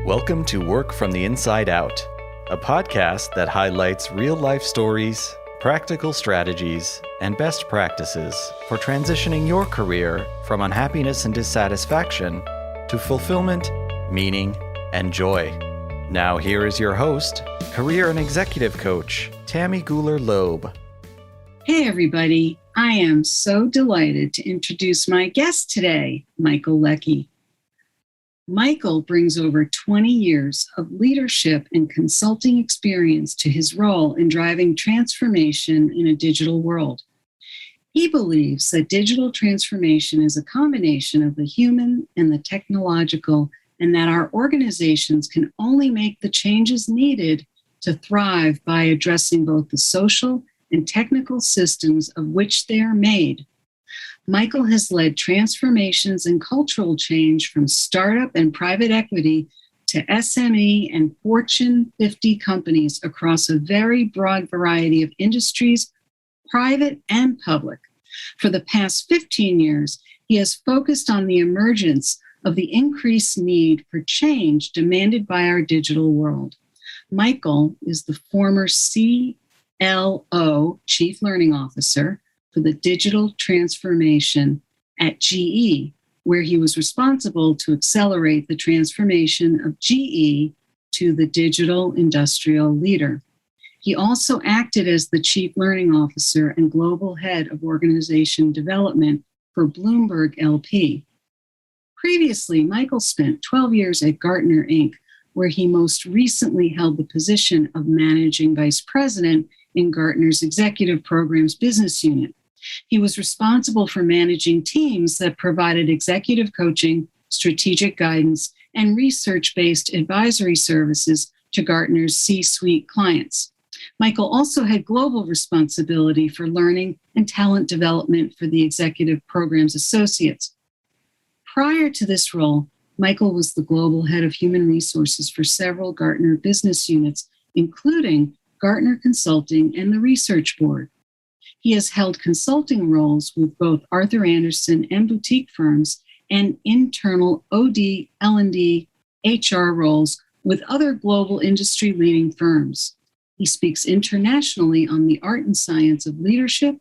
Welcome to Work from the Inside Out, a podcast that highlights real-life stories, practical strategies, and best practices for transitioning your career from unhappiness and dissatisfaction to fulfillment, meaning, and joy. Now here is your host, career and executive coach, Tammy Guler-Loeb. Hey everybody, I am so delighted to introduce my guest today, Michael Leckie. Michael brings over 20 years of leadership and consulting experience to his role in driving transformation in a digital world. He believes that digital transformation is a combination of the human and the technological, and that our organizations can only make the changes needed to thrive by addressing both the social and technical systems of which they are made. Michael has led transformations and cultural change from startup and private equity to SME and Fortune 50 companies across a very broad variety of industries, private and public. For the past 15 years, he has focused on the emergence of the increased need for change demanded by our digital world. Michael is the former CLO, Chief Learning Officer, for the digital transformation at GE, where he was responsible to accelerate the transformation of GE to the digital industrial leader. He also acted as the Chief Learning Officer and Global Head of Organization Development for Bloomberg LP. Previously, Michael spent 12 years at Gartner, Inc., where he most recently held the position of Managing Vice President in Gartner's Executive Programs Business Unit. He was responsible for managing teams that provided executive coaching, strategic guidance, and research-based advisory services to Gartner's C-suite clients. Michael also had global responsibility for learning and talent development for the Executive Programs Associates. Prior to this role, Michael was the global head of human resources for several Gartner business units, including Gartner Consulting and the Research Board. He has held consulting roles with both Arthur Andersen and boutique firms and internal OD, L&D, HR roles with other global industry-leading firms. He speaks internationally on the art and science of leadership,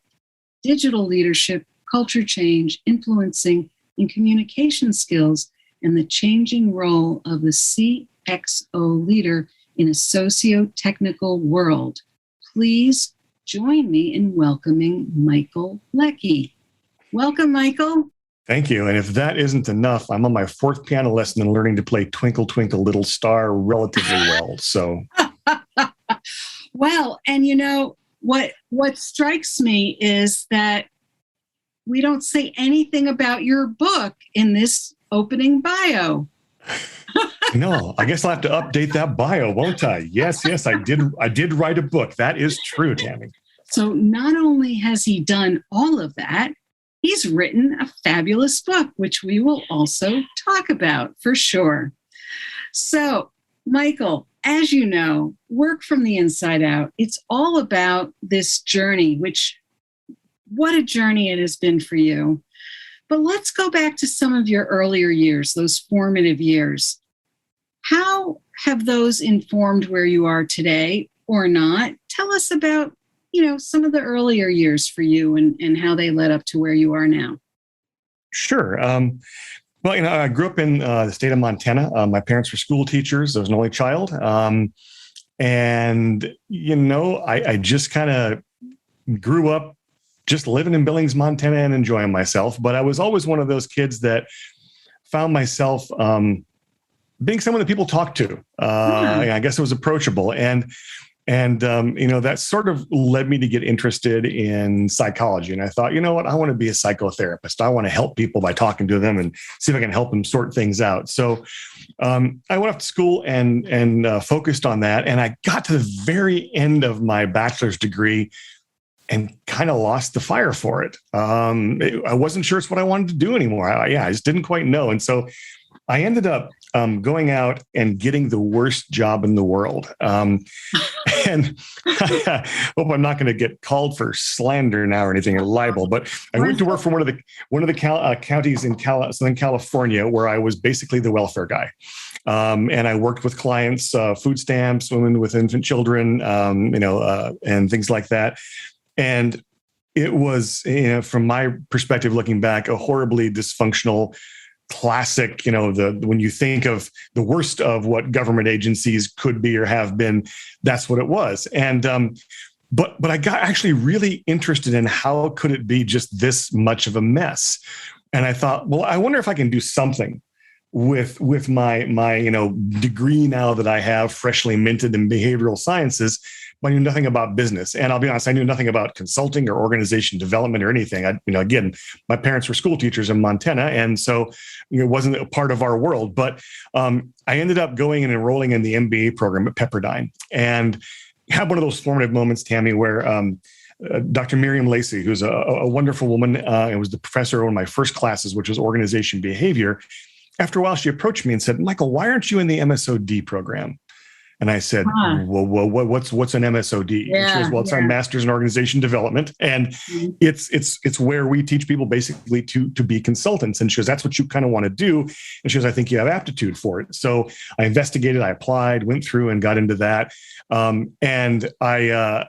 digital leadership, culture change, influencing, and communication skills, and the changing role of the CXO leader in a socio-technical world. Please join me in welcoming Michael Leckie. Welcome, Michael. Thank you. And if that isn't enough, I'm on my fourth piano lesson and learning to play Twinkle, Twinkle, Little Star relatively well. So, well, and you know, what strikes me is that we don't say anything about your book in this opening bio. No, I guess I'll have to update that bio, won't I? Yes, I did write a book. That is true, Tammy. So not only has he done all of that, he's written a fabulous book, which we will also talk about for sure. So, Michael, as you know, Work from the Inside Out, it's all about this journey, what a journey it has been for you. But let's go back to some of your earlier years, those formative years. How have those informed where you are today or not? Tell us about, some of the earlier years for you and how they led up to where you are now. Sure. Well, I grew up in the state of Montana. My parents were school teachers. I was an only child. I just kind of grew up just living in Billings, Montana and enjoying myself. But I was always one of those kids that found myself being someone that people talk to. I guess it was approachable. And that sort of led me to get interested in psychology. And I thought, you know what, I want to be a psychotherapist. I want to help people by talking to them and see if I can help them sort things out. So I went off to school and focused on that. And I got to the very end of my bachelor's degree and kind of lost the fire for it. I wasn't sure it's what I wanted to do anymore. I just didn't quite know. And so I ended up going out and getting the worst job in the world. And I hope I'm not going to get called for slander now or anything, or libel, but I went to work for one of the counties in Southern California, where I was basically the welfare guy. And I worked with clients, food stamps, women with infant children, and things like that. And it was, from my perspective, looking back, a horribly dysfunctional, classic, when you think of the worst of what government agencies could be or have been, that's what it was. And, but I got actually really interested in how could it be just this much of a mess. And I thought, well, I wonder if I can do something with my degree now that I have freshly minted in behavioral sciences. I knew nothing about business. And I'll be honest, I knew nothing about consulting or organization development or anything. Again, my parents were school teachers in Montana. And so it wasn't a part of our world. But I ended up going and enrolling in the MBA program at Pepperdine, and had one of those formative moments, Tammy, where Dr. Miriam Lacey, who's a wonderful woman, and was the professor of one of my first classes, which was organization behavior. After a while, she approached me and said, "Michael, why aren't you in the MSOD program?" And I said, "Well, what's an MSOD?" And she goes, "Well, it's our Master's in Organization Development, and it's where we teach people basically to be consultants." And she goes, "That's what you kind of want to do." And she goes, "I think you have aptitude for it." So I investigated, I applied, went through, and got into that. And I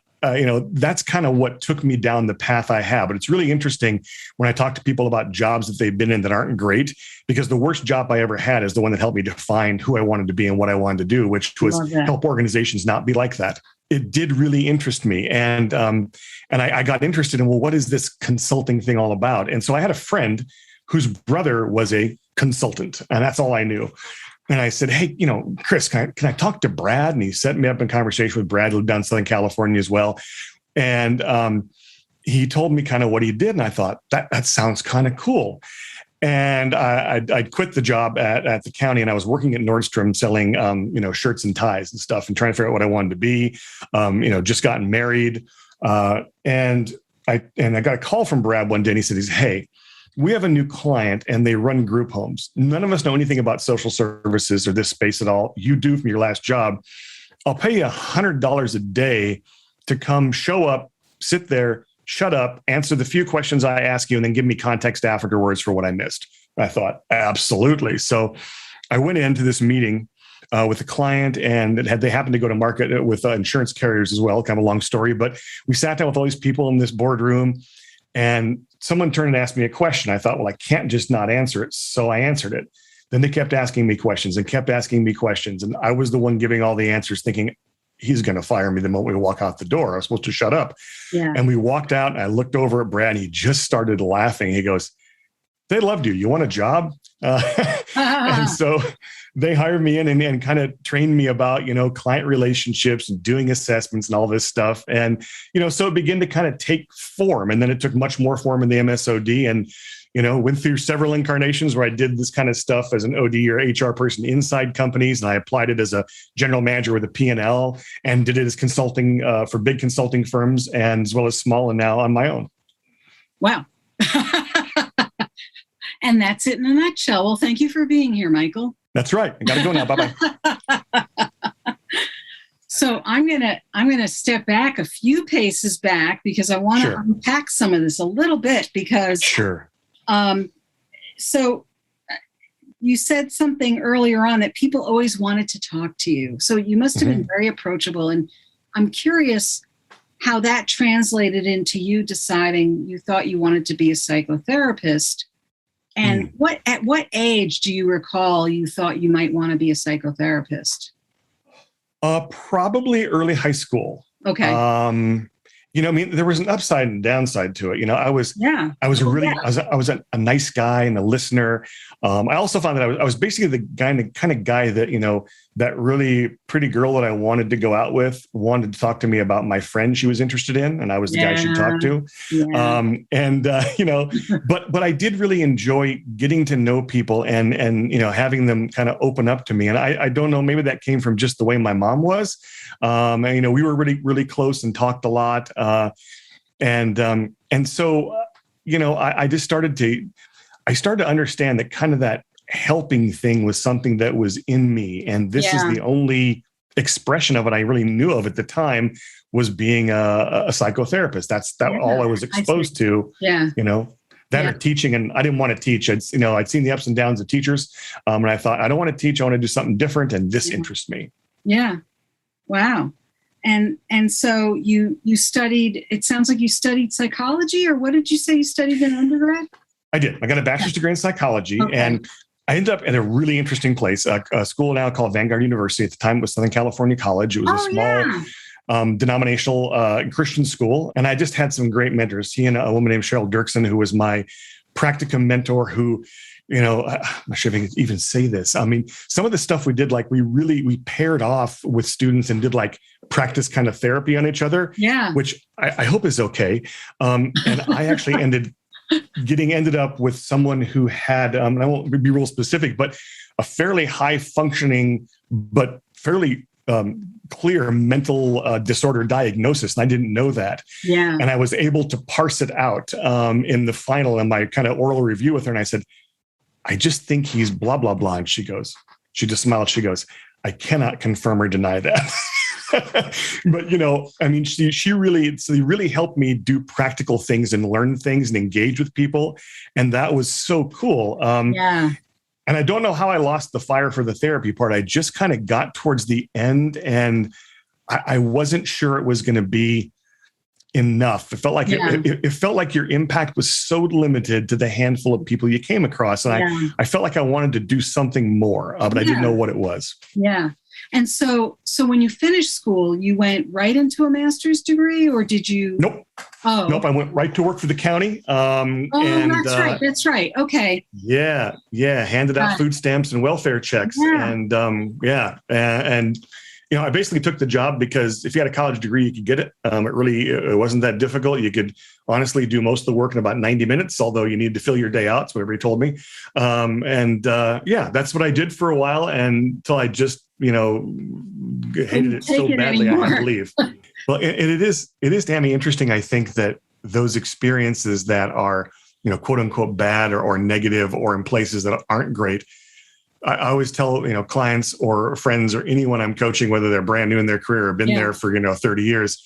that's kind of what took me down the path I have. But it's really interesting when I talk to people about jobs that they've been in that aren't great, because the worst job I ever had is the one that helped me define who I wanted to be and what I wanted to do, which was help organizations not be like that. It did really interest me. And I got interested in, well, what is this consulting thing all about? And so I had a friend whose brother was a consultant, and that's all I knew. And I said, "Hey, Chris, can I talk to Brad?" And he set me up in conversation with Brad, who lived down in Southern California as well. And he told me kind of what he did. And I thought, that sounds kind of cool. And I'd quit the job at the county, and I was working at Nordstrom selling, shirts and ties and stuff, and trying to figure out what I wanted to be. Just gotten married. And I got a call from Brad one day, and he said, "Hey, we have a new client and they run group homes. None of us know anything about social services or this space at all. You do from your last job. I'll pay you $100 a day to come show up, sit there, shut up, answer the few questions I ask you, and then give me context afterwards for what I missed." I thought, absolutely. So I went into this meeting with a client, and they happened to go to market with insurance carriers as well. Kind of a long story, but we sat down with all these people in this boardroom, and someone turned and asked me a question. I thought, well, I can't just not answer it. So I answered it. Then they kept asking me questions and kept asking me questions. And I was the one giving all the answers, thinking he's going to fire me the moment we walk out the door. I was supposed to shut up. Yeah. And we walked out, and I looked over at Brad, and he just started laughing. He goes, "They loved you. You want a job?" And so they hired me in and kind of trained me about, client relationships and doing assessments and all this stuff. And, so it began to kind of take form. And then it took much more form in the MSOD, and, went through several incarnations where I did this kind of stuff as an OD or HR person inside companies. And I applied it as a general manager with a P&L, and did it as consulting for big consulting firms, and as well as small, and now on my own. Wow. And that's it in a nutshell. Well, thank you for being here, Michael. That's right. I got to go now. Bye-bye. So I'm gonna step back a few paces back, because I want to unpack some of this a little bit, because so you said something earlier on that people always wanted to talk to you. So you must have been very approachable, and I'm curious how that translated into you deciding you thought you wanted to be a psychotherapist. And at what age do you recall you thought you might want to be a psychotherapist? Probably early high school. Okay. There was an upside and downside to it. I was a nice guy and a listener. I also found that I was basically the kind of guy that, that really pretty girl that I wanted to go out with wanted to talk to me about my friend she was interested in, and I was the guy she'd talk to. But I did really enjoy getting to know people and having them kind of open up to me. And I don't know, maybe that came from just the way my mom was. We were really, really close and talked a lot. And so, I just started to understand that kind of that helping thing was something that was in me. And this is the only expression of it I really knew of at the time, was being a psychotherapist. That's all I was exposed to, or teaching. And I didn't want to teach. I'd seen the ups and downs of teachers. And I thought, I don't want to teach. I want to do something different. And this interests me. Yeah. Wow. And so you studied, it sounds like you studied psychology, or what did you say you studied in undergrad? I did. I got a bachelor's degree in psychology, and I ended up at a really interesting place, a school now called Vanguard University. At the time, it was Southern California College. It was a small denominational Christian school. And I just had some great mentors. He and a woman named Cheryl Dirksen, who was my practicum mentor, who, I'm not sure if I can even say this. I mean, some of the stuff we did, like we paired off with students and did like practice kind of therapy on each other, which I hope is okay. And I actually ended up with someone who had, and I won't be real specific, but a fairly high functioning, but fairly clear mental disorder diagnosis. And I didn't know that. And I was able to parse it out in the final, in my kind of oral review with her. And I said, I just think he's blah, blah, blah. And she just smiled. She goes, I cannot confirm or deny that. But, I mean, she really helped me do practical things and learn things and engage with people. And that was so cool. And I don't know how I lost the fire for the therapy part. I just kind of got towards the end, and I wasn't sure it was going to be enough. It felt like it felt like your impact was so limited to the handful of people you came across. And I felt like I wanted to do something more, but I didn't know what it was. Yeah. And so when you finished school, you went right into a master's degree, or did you? Nope. Oh. Nope. I went right to work for the county. That's right. Okay. Yeah. Handed out food stamps and welfare checks. And I basically took the job because if you had a college degree, you could get it. It wasn't that difficult. You could honestly do most of the work in about 90 minutes, although you needed to fill your day out. That's what everybody told me. That's what I did for a while, until I just, hated it so badly I had to leave. Well, it is, Tammy, interesting. I think that those experiences that are, quote unquote bad or negative, or in places that aren't great, I always tell, clients or friends or anyone I'm coaching, whether they're brand new in their career or been there for, 30 years,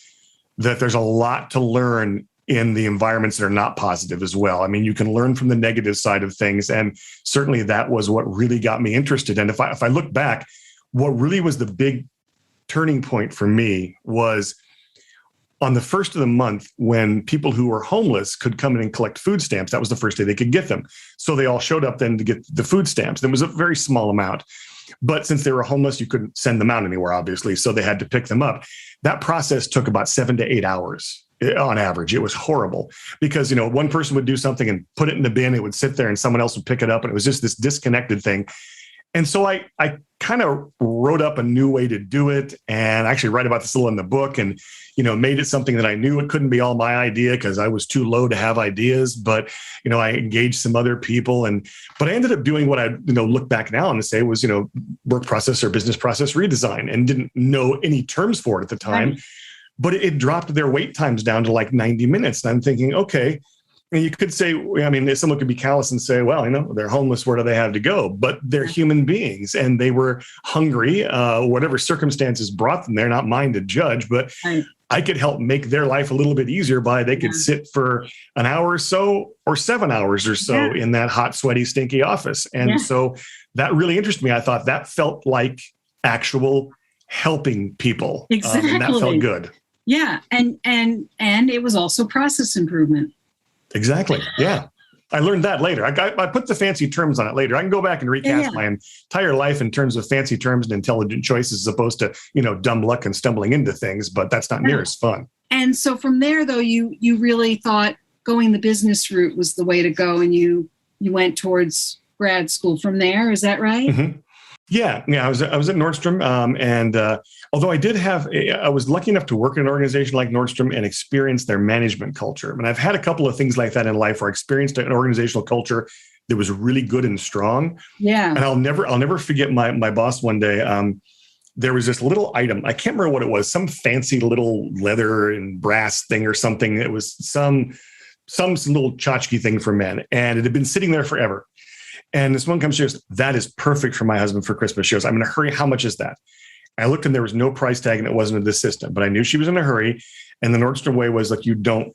that there's a lot to learn in the environments that are not positive as well. I mean, you can learn from the negative side of things. And certainly that was what really got me interested. And if I look back, what really was the big turning point for me was on the first of the month, when people who were homeless could come in and collect food stamps. That was the first day they could get them. So they all showed up then to get the food stamps. There was a very small amount, but since they were homeless, you couldn't send them out anywhere, obviously. So they had to pick them up. That process took about 7 to 8 hours on average. It was horrible because, one person would do something and put it in the bin. It would sit there and someone else would pick it up. And it was just this disconnected thing. And so I kind of wrote up a new way to do it, and I actually write about this a little in the book, and, made it something that I knew it couldn't be all my idea because I was too low to have ideas, but, I engaged some other people, but I ended up doing what I, look back now and say was, work process or business process redesign, and didn't know any terms for it at the time, but it dropped their wait times down to like 90 minutes. And I'm thinking, okay, and you could say, someone could be callous and say, well, they're homeless. Where do they have to go? But they're human beings, and they were hungry. Whatever circumstances brought them there, not mine to judge, but I could help make their life a little bit easier by they could sit for an hour or so, or 7 hours or so in that hot, sweaty, stinky office. And so that really interested me. I thought that felt like actual helping people. Exactly. And that felt good. Yeah. And it was also process improvement. Exactly. Yeah. I learned that later. I put the fancy terms on it later. I can go back and recast my entire life in terms of fancy terms and intelligent choices, as opposed to, dumb luck and stumbling into things, but that's not near as fun. And so from there, though, you really thought going the business route was the way to go, and you went towards grad school from there. Is that right? Mm-hmm. Yeah. I was at Nordstrom. And although I was lucky enough to work in an organization like Nordstrom and experience their management culture. And I've had a couple of things like that in life, where I experienced an organizational culture that was really good and strong. Yeah. And I'll never forget my boss one day. There was this little item. I can't remember what it was, some fancy little leather and brass thing or something. It was some little tchotchke thing for men. And it had been sitting there forever. And this one comes, she goes, that is perfect for my husband for Christmas. She goes, I'm in a hurry. How much is that? I looked and there was no price tag and it wasn't in the system, but I knew she was in a hurry. And the Nordstrom way was like, you don't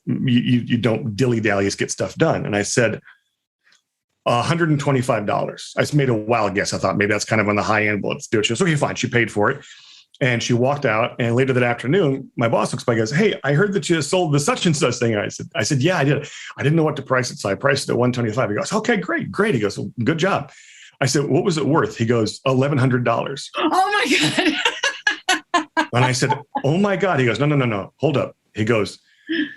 dilly dally, get stuff done. And I said, $125. I just made a wild guess. I thought maybe that's kind of on the high end, but let's do it. She goes, okay, fine. She paid for it. And she walked out. And later that afternoon, my boss looks by and goes, hey, I heard that you sold the such and such thing. And I said, yeah, I did. I didn't know what to price it. So I priced it at $125. He goes, okay, great. He goes, well, good job. I said, what was it worth? He goes, $1,100. Oh my God. And I said, oh my God. He goes, no, hold up. He goes,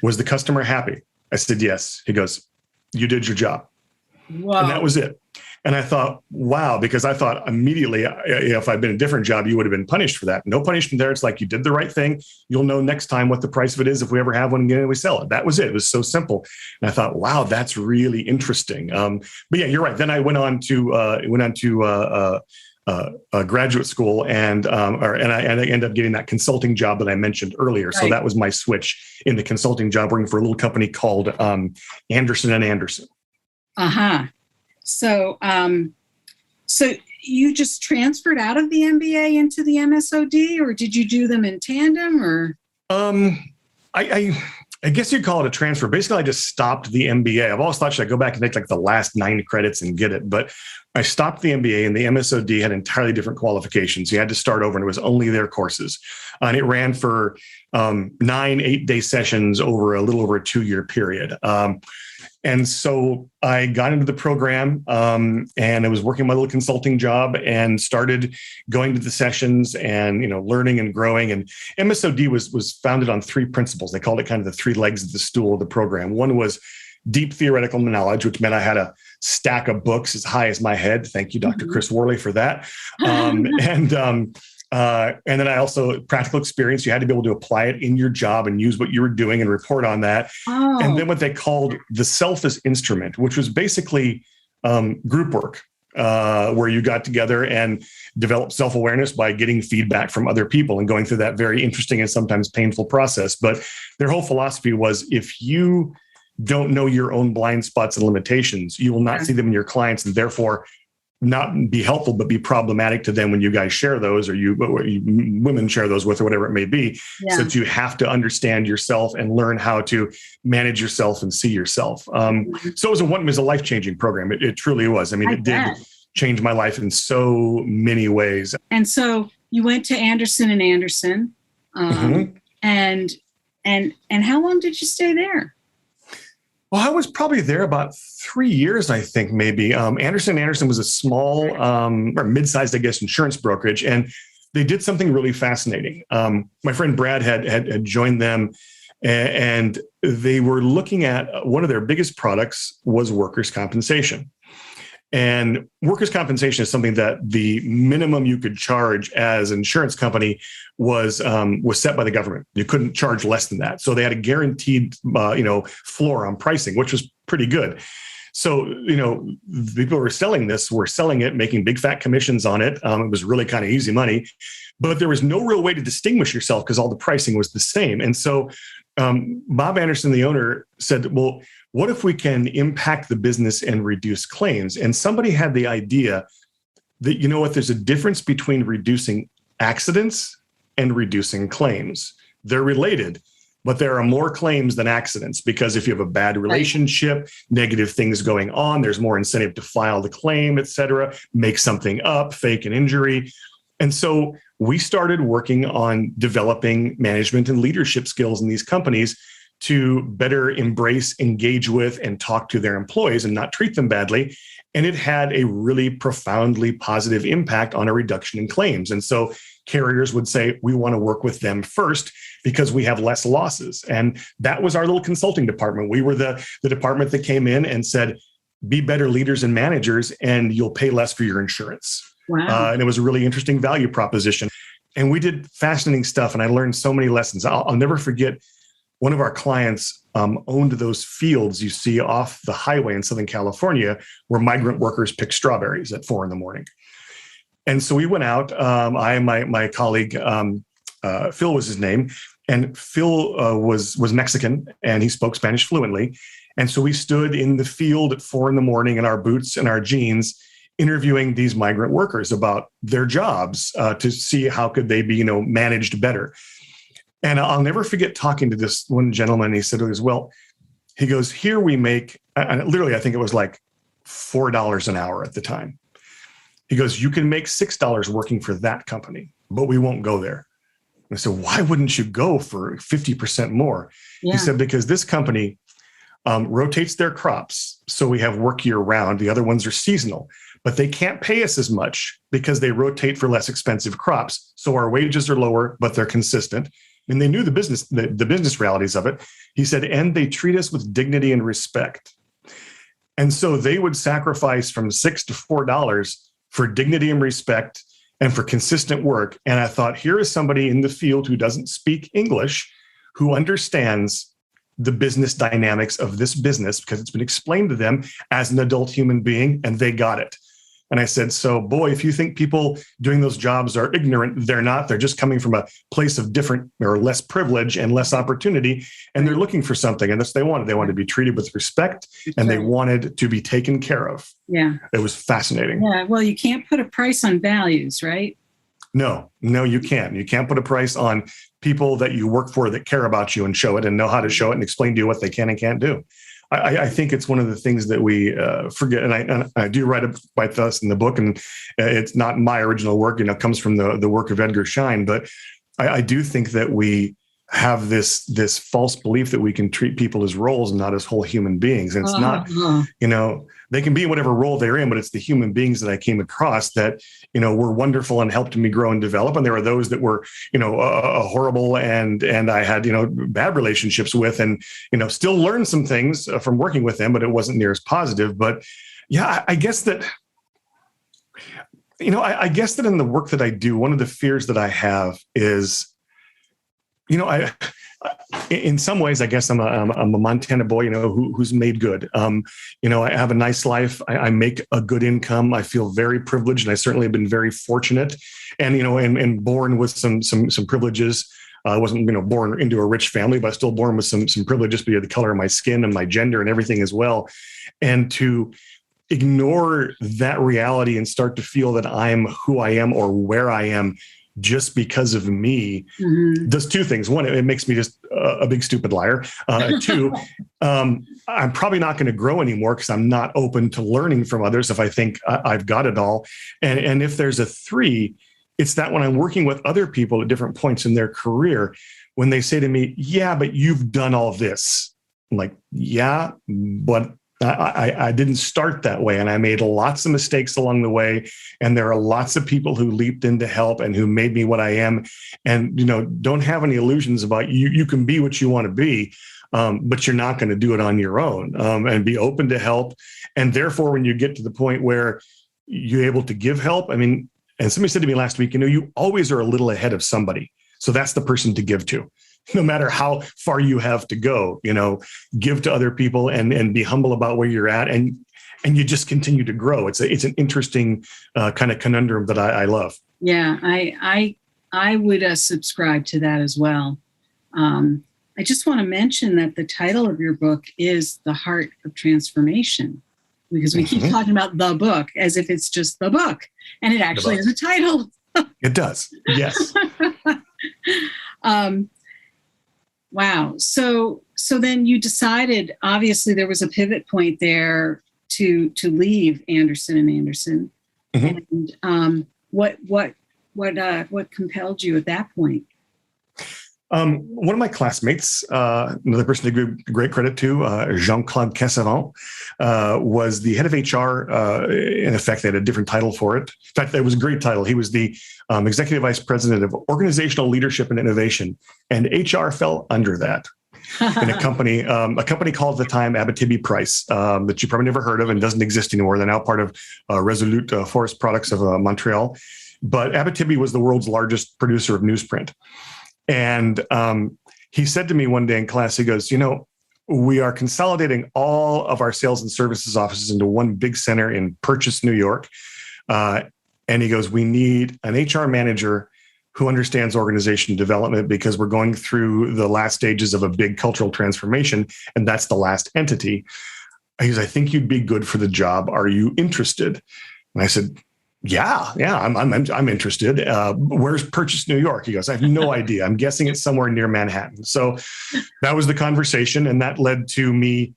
was the customer happy? I said, yes. He goes, you did your job. Wow. And that was it. And I thought, wow, because I thought immediately, if I'd been a different job, you would have been punished for that. No punishment there. It's like, you did the right thing. You'll know next time what the price of it is if we ever have one again and we sell it. That was it. It was so simple. And I thought, wow, that's really interesting. But yeah, you're right. Then I went on to graduate school and I ended up getting that consulting job that I mentioned earlier. Right. So that was my switch in the consulting job, working for a little company called Anderson and Anderson. Uh-huh. So you just transferred out of the MBA into the MSOD, or did you do them in tandem, or? I guess you'd call it a transfer. Basically, I just stopped the MBA. I've always thought, should I go back and take like the last 9 credits and get it? But I stopped the MBA, and the MSOD had entirely different qualifications. You had to start over, and it was only their courses. And it ran for 9 8-day sessions over a little over a 2-year period. And so I got into the program and I was working my little consulting job and started going to the sessions and, learning and growing. And MSOD was founded on 3 principles. They called it kind of the 3 legs of the stool of the program. One was deep theoretical knowledge, which meant I had a stack of books as high as my head. Thank you, Dr. Chris Worley, for that. And then I also, practical experience, you had to be able to apply it in your job and use what you were doing and report on that. Oh. And then what they called the self as instrument, which was basically group work, where you got together and developed self-awareness by getting feedback from other people and going through that very interesting and sometimes painful process. But their whole philosophy was, if you don't know your own blind spots and limitations, you will not see them in your clients, and therefore not be helpful, but be problematic to them when you guys share those, or you women share those with, or whatever it may be. Yeah. So that you have to understand yourself and learn how to manage yourself and see yourself. So it was a life-changing program. It truly was. I mean, it did change my life in so many ways. And so you went to Anderson and Anderson, and how long did you stay there? Well, I was probably there about 3 years, I think, maybe. Anderson & Anderson was a small or mid-sized, I guess, insurance brokerage, and they did something really fascinating. My friend Brad had joined them, and they were looking at one of their biggest products was workers' compensation. And workers' compensation is something that the minimum you could charge as an insurance company was set by the government. You couldn't charge less than that. So they had a guaranteed, floor on pricing, which was pretty good. So, the people who were selling this were selling it, making big fat commissions on it. It was really kind of easy money, but there was no real way to distinguish yourself because all the pricing was the same. And so Bob Anderson, the owner, said, well, what if we can impact the business and reduce claims? And somebody had the idea that, there's a difference between reducing accidents and reducing claims. They're related, but there are more claims than accidents, because if you have a bad relationship, negative things going on, there's more incentive to file the claim, et cetera, make something up, fake an injury. And so we started working on developing management and leadership skills in these companies to better embrace, engage with, and talk to their employees and not treat them badly. And it had a really profoundly positive impact on a reduction in claims. And so carriers would say, we want to work with them first because we have less losses. And that was our little consulting department. We were the department that came in and said, be better leaders and managers, and you'll pay less for your insurance. Wow. And it was a really interesting value proposition. And we did fascinating stuff. And I learned so many lessons. I'll never forget, one of our clients owned those fields you see off the highway in Southern California where migrant workers pick strawberries at 4 a.m. And so we went out, I and my colleague, Phil was his name, and Phil was Mexican, and he spoke Spanish fluently. And so we stood in the field at 4 a.m. in our boots and our jeans, interviewing these migrant workers about their jobs to see how could they be, managed better. And I'll never forget talking to this one gentleman. He said, he goes, here we make, and literally, I think it was like $4 an hour at the time. He goes, you can make $6 working for that company, but we won't go there. And I said, why wouldn't you go for 50% more? Yeah. He said, because this company rotates their crops. So we have work year round. The other ones are seasonal, but they can't pay us as much because they rotate for less expensive crops. So our wages are lower, but they're consistent. And they knew the business realities of it. He said, and they treat us with dignity and respect. And so they would sacrifice from $6 to $4 for dignity and respect and for consistent work. And I thought, here is somebody in the field who doesn't speak English, who understands the business dynamics of this business because it's been explained to them as an adult human being, and they got it. And I said, so boy, if you think people doing those jobs are ignorant, they're not. They're just coming from a place of different or less privilege and less opportunity. And they're looking for something. And that's what they wanted. They wanted to be treated with respect, and they wanted to be taken care of. Yeah. It was fascinating. Yeah. Well, you can't put a price on values, right? No, you can't. You can't put a price on people that you work for that care about you and show it and know how to show it and explain to you what they can and can't do. I think it's one of the things that we forget, and I do write about this in the book, and it's not my original work. It comes from the work of Edgar Schein, but I do think that we have this false belief that we can treat people as roles and not as whole human beings, and it's not. They can be in whatever role they're in, but it's the human beings that I came across that were wonderful and helped me grow and develop, and there were those that were horrible and I had bad relationships with, and still learned some things from working with them, but it wasn't near as positive. But yeah, I guess that I guess that in the work that I do, one of the fears that I have is in some ways, I guess I'm a Montana boy, who's made good. I have a nice life. I make a good income. I feel very privileged, and I certainly have been very fortunate, and born with some privileges. I wasn't, born into a rich family, but I was still born with some privileges because of the color of my skin and my gender and everything as well. And to ignore that reality and start to feel that I'm who I am or where I am just because of me, does two things. One, it makes me just a big stupid liar. Two, I'm probably not going to grow anymore because I'm not open to learning from others if I think I've got it all. And if there's a three, it's that when I'm working with other people at different points in their career, when they say to me, yeah, but you've done all this. I'm like, yeah, but I didn't start that way, and I made lots of mistakes along the way. And there are lots of people who leaped in to help and who made me what I am. And, don't have any illusions about you. You can be what you want to be, but you're not going to do it on your own, and be open to help. And therefore, when you get to the point where you're able to give help, and somebody said to me last week, you always are a little ahead of somebody. So that's the person to give to. No matter how far you have to go, give to other people and be humble about where you're at. And you just continue to grow. It's an interesting kind of conundrum that I love. Yeah, I would subscribe to that as well. I just want to mention that the title of your book is The Heart of Transformation, because we keep talking about the book as if it's just the book. And it actually has a title. It does. Yes. Wow. So then you decided, obviously there was a pivot point there to leave Anderson and Anderson. And what compelled you at that point? One of my classmates, another person to give great credit to, Jean-Claude Cassavan, was the head of HR. In effect, they had a different title for it. In fact, that was a great title. He was the executive vice president of organizational leadership and innovation, and HR fell under that. In a company called at the time Abitibi Price, that you probably never heard of and doesn't exist anymore. They're now part of Resolute Forest Products of Montreal. But Abitibi was the world's largest producer of newsprint. And he said to me one day in class, he goes, we are consolidating all of our sales and services offices into one big center in Purchase, New York. And he goes, we need an HR manager who understands organization development because we're going through the last stages of a big cultural transformation. And that's the last entity. He goes, I think you'd be good for the job. Are you interested? And I said, yeah, I'm interested. Where's Purchase, New York? He goes, I have no idea. I'm guessing it's somewhere near Manhattan. So that was the conversation. And that led to me.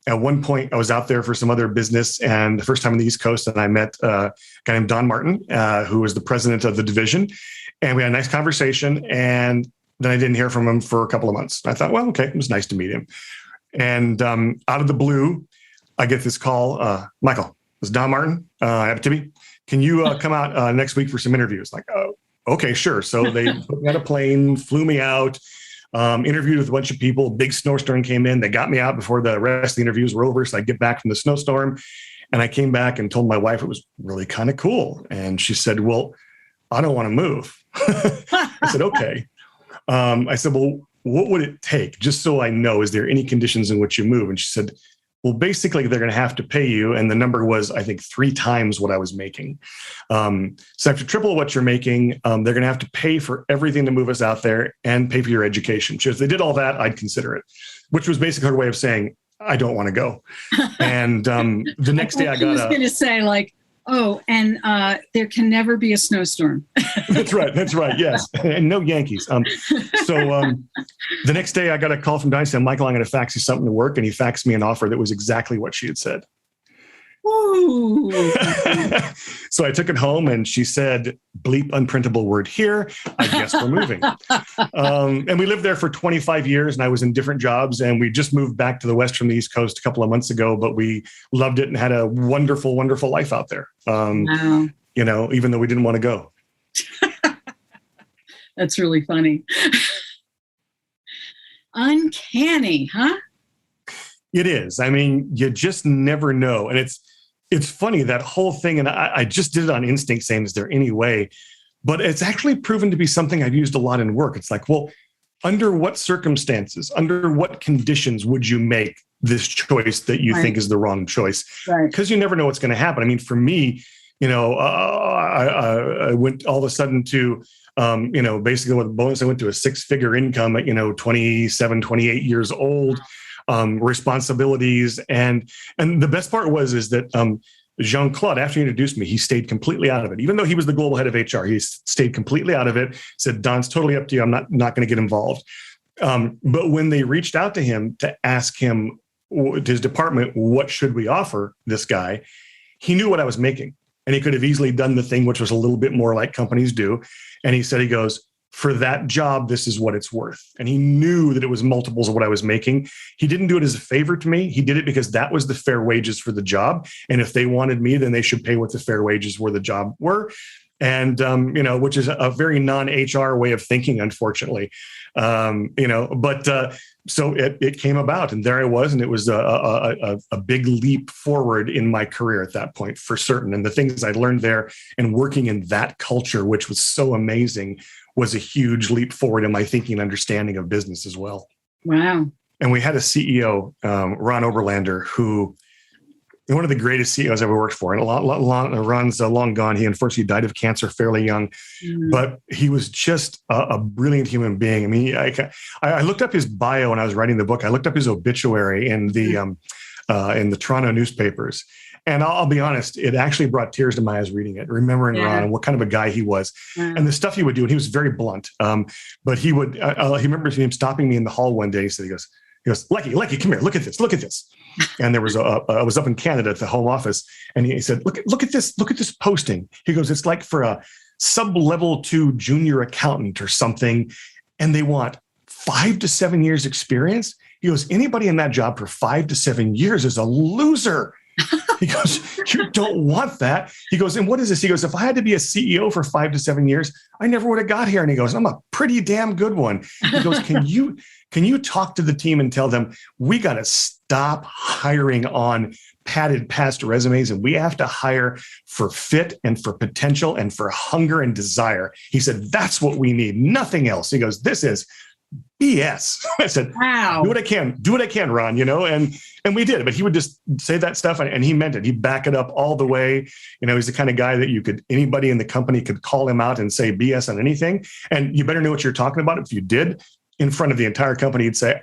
At one point, I was out there for some other business, and the first time on the East Coast, and I met a guy named Don Martin, who was the president of the division. And we had a nice conversation. And then I didn't hear from him for a couple of months. I thought, well, okay, it was nice to meet him. And out of the blue, I get this call, Michael, this is Don Martin, Abitibi. Can you come out next week for some interviews? Like, oh, okay, sure. So they put me on a plane, flew me out, interviewed with a bunch of people. Big snowstorm came in. They got me out before the rest of the interviews were over. So I get back from the snowstorm, and I came back and told my wife it was really kind of cool. And she said, well, I don't want to move. I said, okay. I said, well, what would it take? Just so I know, is there any conditions in which you move? And she said, well, basically, they're going to have to pay you. And the number was, I think, 3 times what I was making. So after triple what you're making, they're going to have to pay for everything to move us out there and pay for your education. So if they did all that, I'd consider it, which was basically her way of saying, I don't want to go. And the next day I got was going to say, like, oh, and there can never be a snowstorm. That's right. Yes. And no Yankees. So the next day I got a call from Diane saying, Michael, I'm going to fax you something to work. And he faxed me an offer that was exactly what she had said. Ooh. So I took it home, and she said, bleep unprintable word here. I guess we're moving. And we lived there for 25 years, and I was in different jobs, and we just moved back to the West from the East Coast a couple of months ago, but we loved it and had a wonderful, wonderful life out there. Wow. You know, even though we didn't want to go. That's really funny. Uncanny, huh? It is. I mean, you just never know. And it's funny, that whole thing. And I just did it on instinct, saying, is there any way? But it's actually proven to be something I've used a lot in work. It's like, well, under what circumstances, under what conditions would you make this choice that you think is the wrong choice? Because you never know what's going to happen. I mean, for me, you know, I went all of a sudden to, you know, basically with a bonus, I went to a 6-figure income at, 27, 28 years old. Responsibilities. And the best part is that Jean-Claude, after he introduced me, he stayed completely out of it. Even though he was the global head of HR, he stayed completely out of it, said, Don, it's totally up to you. I'm not going to get involved. But when they reached out to him to ask him, his department, what should we offer this guy? He knew what I was making, and he could have easily done the thing, which was a little bit more like companies do. And he said, he goes, for that job, this is what it's worth. And he knew that it was multiples of what I was making. He didn't do it as a favor to me. He did it because that was the fair wages for the job. And if they wanted me, then they should pay what the fair wages were the job were. And, which is a very non-HR way of thinking, unfortunately. So it came about, and there I was, and it was a big leap forward in my career at that point, for certain. And the things I learned there and working in that culture, which was so amazing, was a huge leap forward in my thinking and understanding of business as well. Wow. And we had a CEO, Ron Oberlander, who one of the greatest CEOs I ever worked for. And Ron's long gone. He unfortunately died of cancer fairly young, but he was just a brilliant human being. I mean, I looked up his bio when I was writing the book. I looked up his obituary in the Toronto newspapers. And I'll be honest, it actually brought tears to my eyes reading it, remembering Ron and what kind of a guy he was and the stuff he would do. And he was very blunt. But he would, he remembers him stopping me in the hall one day. He said, he goes, Leckie, come here, look at this. And there was I was up in Canada at the home office, and he said, look at this posting. He goes, it's like for a sub-level 2 junior accountant or something. And they want 5 to 7 years experience. He goes, anybody in that job for 5 to 7 years is a loser. He goes, you don't want that. He goes, and what is this? He goes, if I had to be a CEO for 5 to 7 years, I never would have got here. And he goes, I'm a pretty damn good one. He goes, can you talk to the team and tell them we got to stop hiring on padded past resumes, and we have to hire for fit and for potential and for hunger and desire. He said, that's what we need. Nothing else. He goes, this is BS. I said, wow. Do what I can, Ron, and we did, but he would just say that stuff and he meant it. He'd back it up all the way. He's the kind of guy that anybody in the company could call him out and say BS on anything. And you better know what you're talking about. If you did in front of the entire company, he'd say,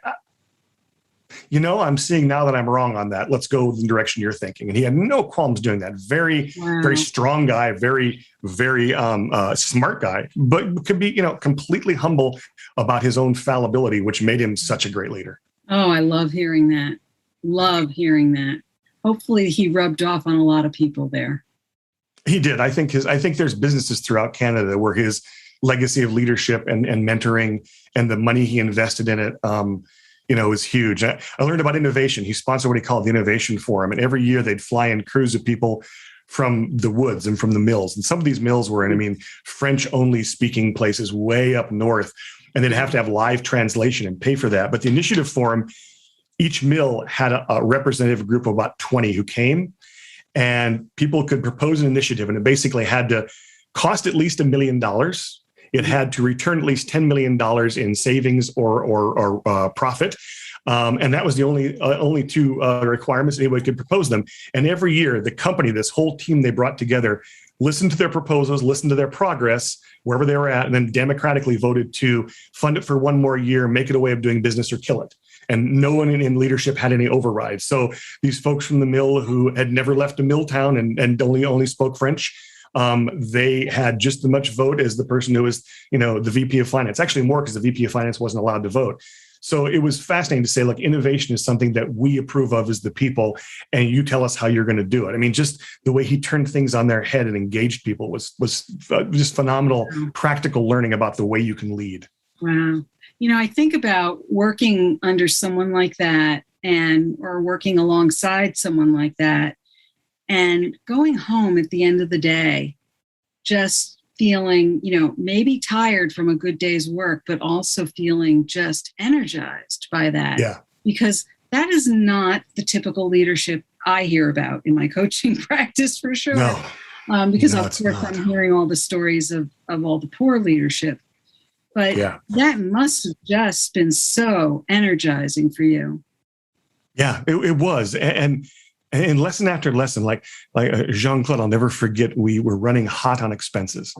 I'm seeing now that I'm wrong on that. Let's go the direction you're thinking. And he had no qualms doing that. Very, very strong guy, very, very smart guy, but could be, completely humble about his own fallibility, which made him such a great leader. Oh, I love hearing that. Love hearing that. Hopefully he rubbed off on a lot of people there. He did. I think there's businesses throughout Canada where his legacy of leadership and mentoring and the money he invested in it, is huge. I learned about innovation. He sponsored what he called the Innovation Forum. And every year they'd fly in crews of people from the woods and from the mills. And some of these mills were in, French only speaking places way up north. And they'd have to have live translation and pay for that. But the Initiative Forum, each mill had a representative group of about 20 who came, and people could propose an initiative, and it basically had to cost at least $1 million. It had to return at least $10 million in savings or profit. And that was the only two requirements anybody could propose them. And every year, the company, this whole team they brought together, listened to their proposals, listened to their progress, wherever they were at, and then democratically voted to fund it for one more year, make it a way of doing business, or kill it. And no one in leadership had any overrides. So these folks from the mill who had never left a mill town and only spoke French, they had just as much vote as the person who was, the VP of finance. Actually more, because the VP of finance wasn't allowed to vote. So it was fascinating to say, look, innovation is something that we approve of as the people, and you tell us how you're going to do it. Just the way he turned things on their head and engaged people was just phenomenal, practical learning about the way you can lead. Wow. I think about working under someone like that or working alongside someone like that, and going home at the end of the day, just feeling, maybe tired from a good day's work, but also feeling just energized by that. Yeah. Because that is not the typical leadership I hear about in my coaching practice, for sure. No. Because of course I'm hearing all the stories of all the poor leadership. But that must have just been so energizing for you. Yeah, it was. And lesson after lesson, like Jean-Claude, I'll never forget, we were running hot on expenses.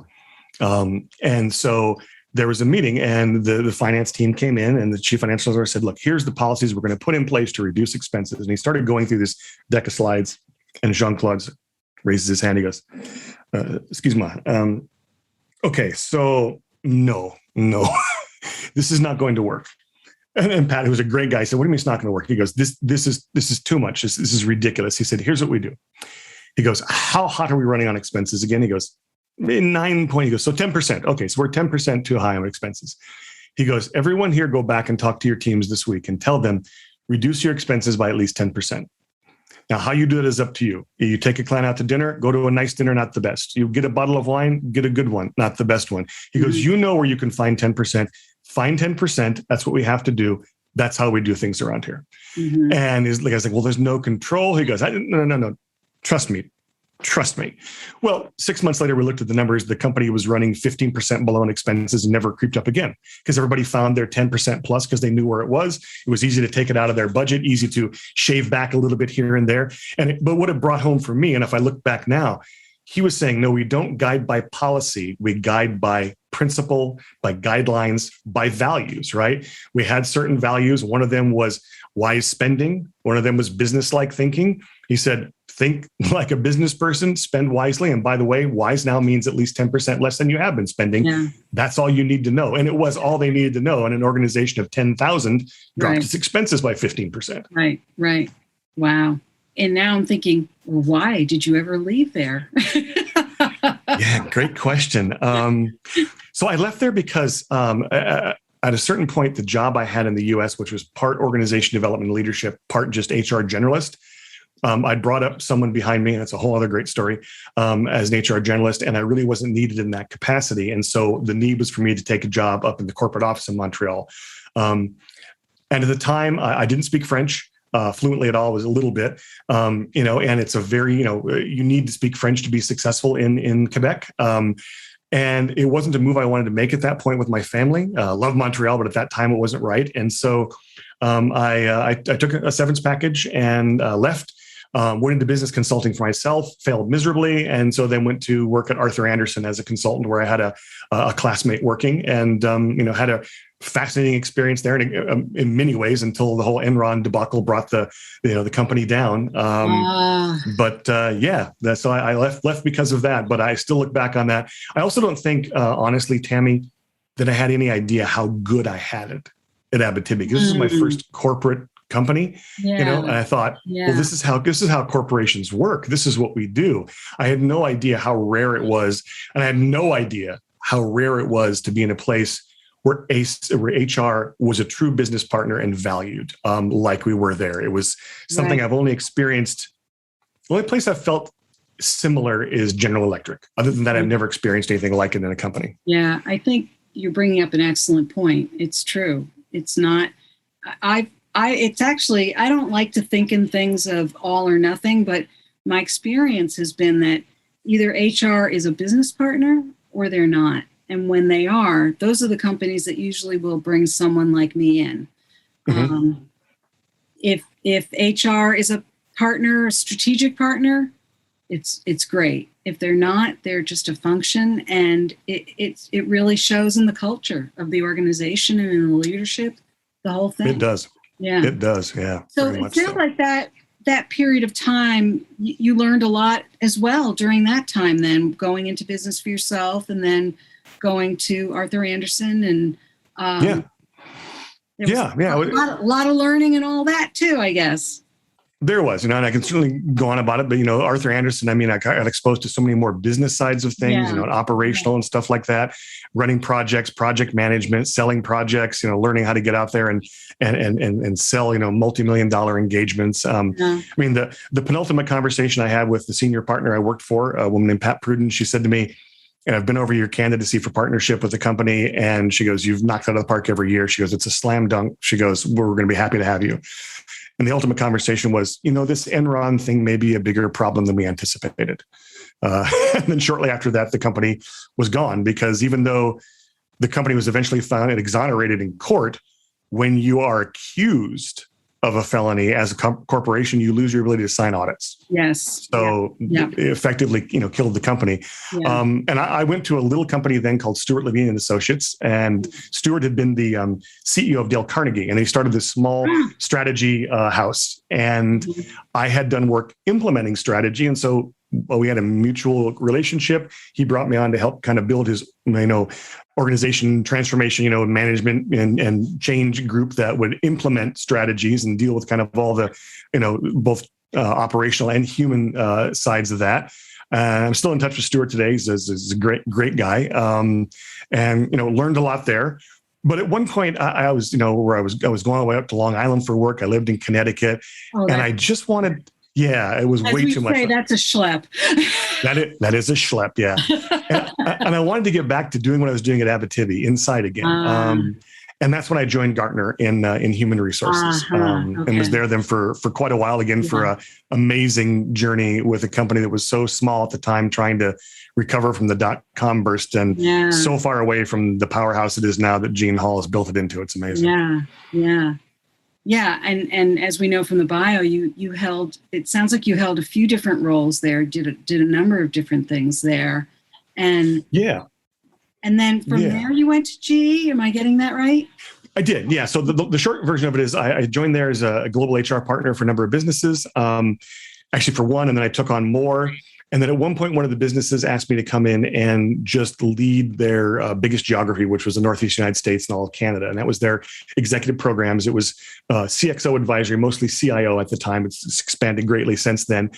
And so there was a meeting, and the finance team came in, and the chief financial officer said, look, here's the policies we're going to put in place to reduce expenses. And he started going through this deck of slides, and Jean-Claude raises his hand. He goes, excuse me. Okay, so no, this is not going to work. And Pat, who was a great guy, said, what do you mean it's not going to work? He goes, this is too much. This is ridiculous. He said, here's what we do. He goes, how hot are we running on expenses again? He goes, 9 point. He goes, so 10%. Okay, so we're 10% too high on expenses. He goes, everyone here, go back and talk to your teams this week and tell them, reduce your expenses by at least 10%. Now, how you do it is up to you. You take a client out to dinner, go to a nice dinner, not the best. You get a bottle of wine, get a good one, not the best one. He goes, you know where you can find 10%. Find 10%. That's what we have to do. That's how we do things around here. Mm-hmm. And I was like, well, there's no control. He goes, no. Trust me. Well, 6 months later, we looked at the numbers. The company was running 15% below in expenses and never creeped up again, because everybody found their 10% plus because they knew where it was. It was easy to take it out of their budget, easy to shave back a little bit here and there. But what it brought home for me, and if I look back now, he was saying, no, we don't guide by policy. We guide by principle, by guidelines, by values, right? We had certain values. One of them was wise spending. One of them was business-like thinking. He said, think like a business person, spend wisely. And by the way, wise now means at least 10% less than you have been spending. Yeah. That's all you need to know. And it was all they needed to know. And an organization of 10,000 dropped its expenses by 15%. Right. Wow. And now I'm thinking, well, why did you ever leave there? Yeah, great question. So I left there because at a certain point, the job I had in the US, which was part organization development and leadership, part just HR generalist, I brought up someone behind me, and it's a whole other great story, as an HR generalist, and I really wasn't needed in that capacity. And so the need was for me to take a job up in the corporate office in Montreal. And at the time, I didn't speak French fluently at all. It was a little bit, and it's a very, you need to speak French to be successful in Quebec. And it wasn't a move I wanted to make at that point with my family. Love Montreal, but at that time it wasn't right. And so I took a severance package and left. Went into business consulting for myself, failed miserably, and so then went to work at Arthur Andersen as a consultant, where I had a classmate working, and had a fascinating experience there in many ways until the whole Enron debacle brought the company down. So I left because of that. But I still look back on that. I also don't think, honestly, Tammy, that I had any idea how good I had it at Abitibi, because this is my first corporate company, and I thought, well, this is how corporations work. This is what we do. I had no idea how rare it was. And I had no idea how rare it was to be in a place where HR was a true business partner and valued, like we were there. It was something I've only experienced. The only place I've felt similar is General Electric. Other than that, I've never experienced anything like it in a company. Yeah, I think you're bringing up an excellent point. It's true. It's not, it's actually, I don't like to think in things of all or nothing, but my experience has been that either HR is a business partner or they're not. And when they are, those are the companies that usually will bring someone like me in. Mm-hmm. If HR is a partner, a strategic partner, it's great. If they're not, they're just a function, and it really shows in the culture of the organization and in the leadership, the whole thing. It does. Yeah, it does. Yeah. So it sounds like that period of time, you learned a lot as well during that time. Then going into business for yourself, and then going to Arthur Andersen, and a lot of learning and all that too, I guess. There was, and I can certainly go on about it, but Arthur Andersen, I got exposed to so many more business sides of things, operational and stuff like that, running projects, project management, selling projects, learning how to get out there and sell, multi-million-dollar engagements. The penultimate conversation I had with the senior partner I worked for, a woman named Pat Pruden, she said to me, and I've been over your candidacy for partnership with the company. And she goes, you've knocked it out of the park every year. She goes, it's a slam dunk. She goes, we're going to be happy to have you. And the ultimate conversation was, this Enron thing may be a bigger problem than we anticipated. And then shortly after that, the company was gone, because even though the company was eventually found and exonerated in court, when you are accused of a felony as a corporation, you lose your ability to sign audits. Yes. So it effectively, killed the company. Yeah. And I went to a little company then called Stewart Levine and Associates. And Stewart had been the CEO of Dale Carnegie, and he started this small strategy house. And I had done work implementing strategy. And so we had a mutual relationship. He brought me on to help kind of build his, organization transformation, management and change group that would implement strategies and deal with kind of all the, both operational and human sides of that. I'm still in touch with Stewart today. He's a great guy, and learned a lot there. But at one point, I was, where I was going all the way up to Long Island for work. I lived in Connecticut, and I just wanted. Yeah, it was way too much. That's a schlep. That is a schlep. Yeah, and I wanted to get back to doing what I was doing at Abitibi inside again. And that's when I joined Gartner in human resources, and was there then for quite a while again for an amazing journey with a company that was so small at the time, trying to recover from the .com burst, and so far away from the powerhouse it is now that Gene Hall has built it into. It's amazing. Yeah, and as we know from the bio, you held. It sounds like you held a few different roles there. Did a number of different things there, and then from there you went to GE. Am I getting that right? I did. Yeah. So the short version of it is I joined there as a global HR partner for a number of businesses. Actually, for one, and then I took on more. And then at one point, one of the businesses asked me to come in and just lead their biggest geography, which was the Northeast United States and all of Canada. And that was their executive programs. It was CXO advisory, mostly CIO at the time. It's expanded greatly since then.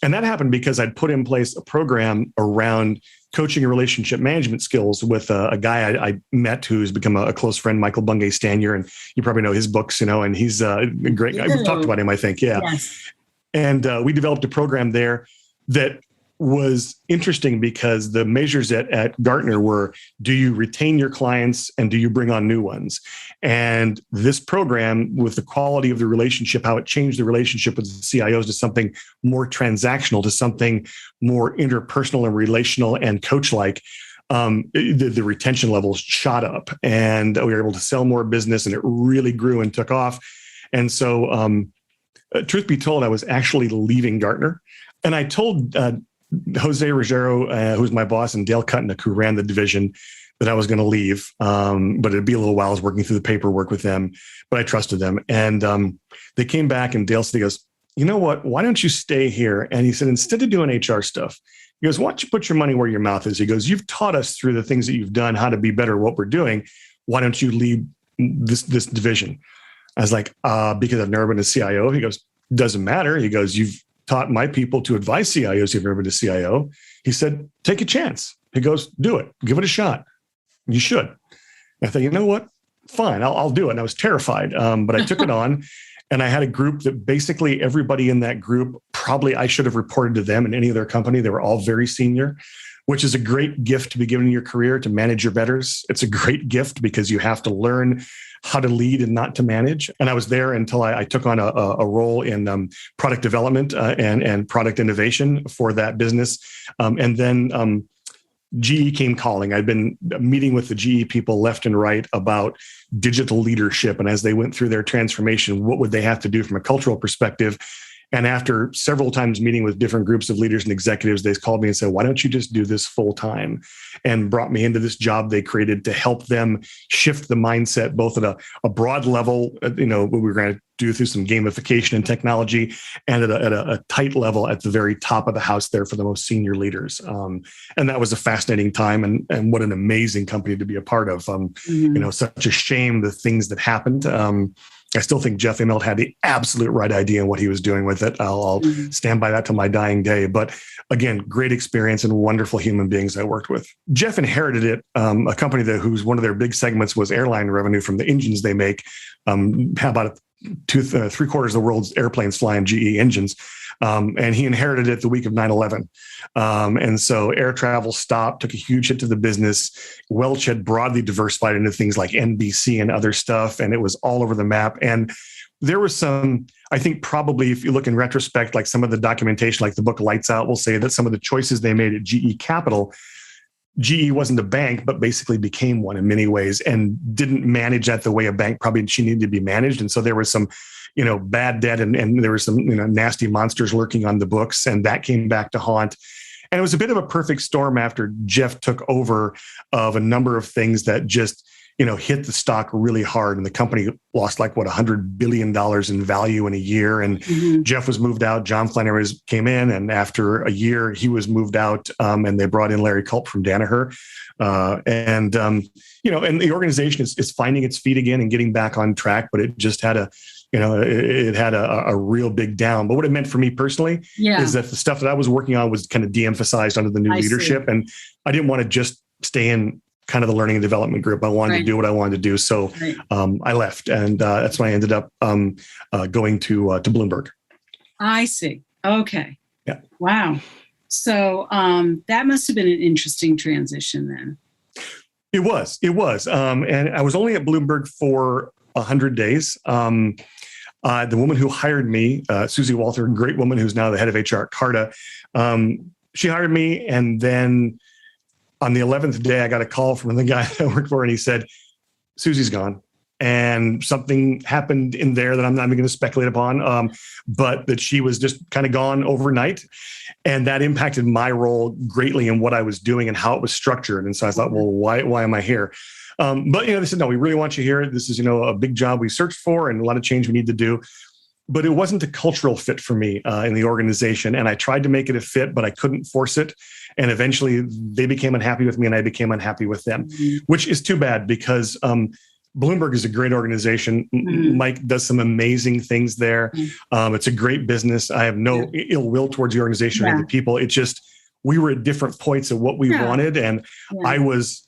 And that happened because I'd put in place a program around coaching and relationship management skills with a guy I met who's become a close friend, Michael Bungay Stanier. And you probably know his books, and he's a great guy. We've talked about him, I think. Yeah. Yes. And we developed a program there that was interesting because the measures at Gartner were, do you retain your clients and do you bring on new ones? And this program, with the quality of the relationship, how it changed the relationship with the CIOs to something more transactional, to something more interpersonal and relational and coach-like, the retention levels shot up, and we were able to sell more business, and it really grew and took off. And so truth be told, I was actually leaving Gartner. And I told Jose Ruggiero, who's my boss, and Dale Kutnick, who ran the division, that I was going to leave. But it'd be a little while. I was working through the paperwork with them, but I trusted them. And they came back, and Dale said, he goes, you know what? Why don't you stay here? And he said, instead of doing HR stuff, he goes, why don't you put your money where your mouth is? He goes, you've taught us through the things that you've done, how to be better at what we're doing. Why don't you lead this division? I was like, because I've never been a CIO. He goes, doesn't matter. He goes, you've taught my people to advise CIOs who've never been a CIO. He said, take a chance. He goes, do it. Give it a shot. You should. I thought, you know what? Fine, I'll do it. And I was terrified, but I took it on. And I had a group that basically everybody in that group, probably I should have reported to them in any other company. They were all very senior, which is a great gift to be given in your career, to manage your betters. It's a great gift because you have to learn how to lead and not to manage. And I was there until I took on a role in product development and product innovation for that business. And then GE came calling. I'd been meeting with the GE people left and right about digital leadership. And as they went through their transformation, what would they have to do from a cultural perspective? And after several times meeting with different groups of leaders and executives, they called me and said, why don't you just do this full time? And brought me into this job they created to help them shift the mindset, both at a broad level, what we were going to do through some gamification and technology, and at a tight level at the very top of the house there for the most senior leaders. And that was a fascinating time, and what an amazing company to be a part of. Such a shame the things that happened. I still think Jeff Immelt had the absolute right idea in what he was doing with it. I'll stand by that till my dying day. But again, great experience and wonderful human beings I worked with. Jeff inherited it, a company whose one of their big segments was airline revenue from the engines they make. How about three-quarters of the world's airplanes fly in GE engines. And he inherited it the week of 9/11. And so air travel stopped, took a huge hit to the business. Welch had broadly diversified into things like NBC and other stuff, and it was all over the map. And there was some, I think probably if you look in retrospect, like some of the documentation, like the book Lights Out will say that some of the choices they made at GE Capital, GE wasn't a bank, but basically became one in many ways and didn't manage that the way a bank probably she needed to be managed. And so there was some, bad debt and there were some, nasty monsters lurking on the books, and that came back to haunt. And it was a bit of a perfect storm after Jeff took over of a number of things that just, hit the stock really hard. And the company lost $100 billion in value in a year. And Jeff was moved out. John Flannery came in. And after a year, he was moved out. And they brought in Larry Culp from Danaher. And the organization is finding its feet again and getting back on track. But it just had it had a real big down. But what it meant for me personally is that the stuff that I was working on was kind of de-emphasized under the new leadership. See. And I didn't want to just stay in kind of the learning and development group. I wanted to do what I wanted to do. So I left, and that's when I ended up going to Bloomberg. I see. Okay. Yeah. Wow. So that must have been an interesting transition then. It was. And I was only at Bloomberg for 100 days. The woman who hired me, Susie Walther, a great woman who's now the head of HR at Carta, she hired me, and then on the 11th day, I got a call from the guy that I worked for, and he said, Susie's gone. And something happened in there that I'm not even going to speculate upon, but that she was just kind of gone overnight. And that impacted my role greatly in what I was doing and how it was structured. And so I thought, well, why am I here? But they said, no, we really want you here. This is, a big job we searched for and a lot of change we need to do. But it wasn't a cultural fit for me in the organization. And I tried to make it a fit, but I couldn't force it. And eventually they became unhappy with me and I became unhappy with them, which is too bad because Bloomberg is a great organization. Mike does some amazing things there. It's a great business. I have no ill will towards the organization or the people. It's just, we were at different points of what we wanted. And I was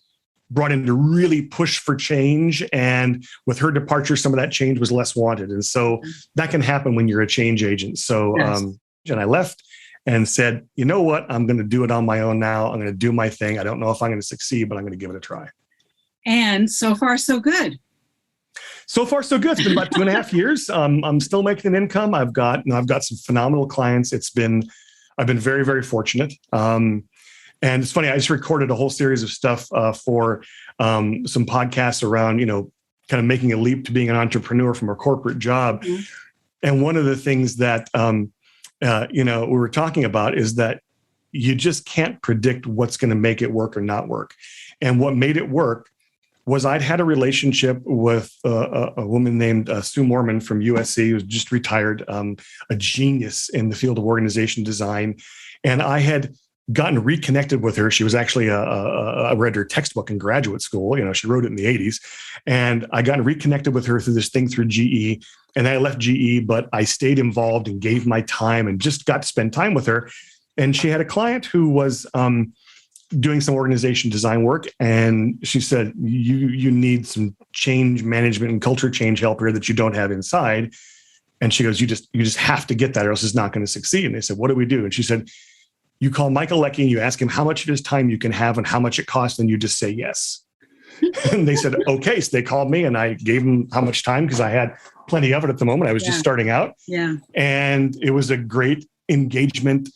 brought in to really push for change. And with her departure, some of that change was less wanted. And so that can happen when you're a change agent. So, and I left and said, you know what, I'm going to do it on my own now. I'm going to do my thing. I don't know if I'm going to succeed, but I'm going to give it a try. And so far, so good. So far, so good. It's been about 2.5 years. I'm still making an income. I've got some phenomenal clients. I've been very, very fortunate. And it's funny, I just recorded a whole series of stuff for some podcasts around, kind of making a leap to being an entrepreneur from a corporate job. And one of the things that, we were talking about is that you just can't predict what's going to make it work or not work. And what made it work was I'd had a relationship with a woman named Sue Morman from USC, who's just retired, a genius in the field of organization design. And I had gotten reconnected with her. She was actually I read her textbook in graduate school. She wrote it in the 80s. And I got reconnected with her through this thing through GE. And I left GE, but I stayed involved and gave my time and just got to spend time with her. And she had a client who was doing some organization design work. And she said, you need some change management and culture change help here that you don't have inside. And she goes, you just have to get that or else it's not going to succeed. And they said, what do we do? And she said, you call Michael Leckie and you ask him how much of his time you can have and how much it costs. And you just say yes. And they said, okay. So they called me and I gave them how much time because I had plenty of it at the moment. I was just starting out. Yeah. And it was a great engagement.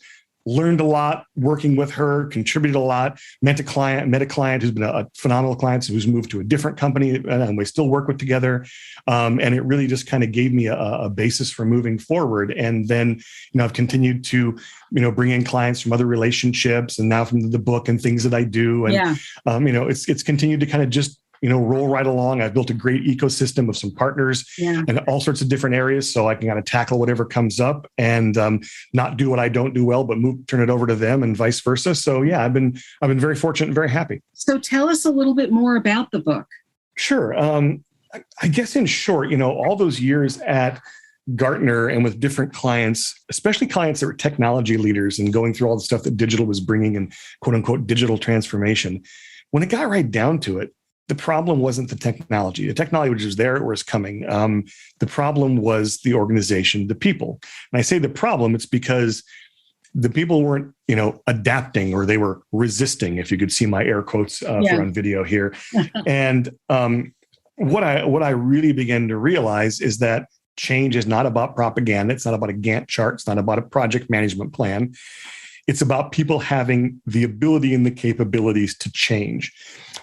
Learned a lot working with her, contributed a lot, met a client who's been a phenomenal client, who's moved to a different company, and we still work with together. And it really just kind of gave me a basis for moving forward. And then, I've continued to, bring in clients from other relationships and now from the book and things that I do. And, it's continued to kind of just, roll right along. I've built a great ecosystem of some partners in all sorts of different areas. So I can kind of tackle whatever comes up and not do what I don't do well, but turn it over to them and vice versa. So I've been very fortunate and very happy. So tell us a little bit more about the book. Sure. I guess in short, all those years at Gartner and with different clients, especially clients that were technology leaders and going through all the stuff that digital was bringing and quote unquote digital transformation, when it got right down to it, the problem wasn't the technology. The technology which was there, it was coming. The problem was the organization, the people. And I say the problem, it's because the people weren't, adapting or they were resisting, if you could see my air quotes for on video here. And what I really began to realize is that change is not about propaganda. It's not about a Gantt chart. It's not about a project management plan. It's about people having the ability and the capabilities to change,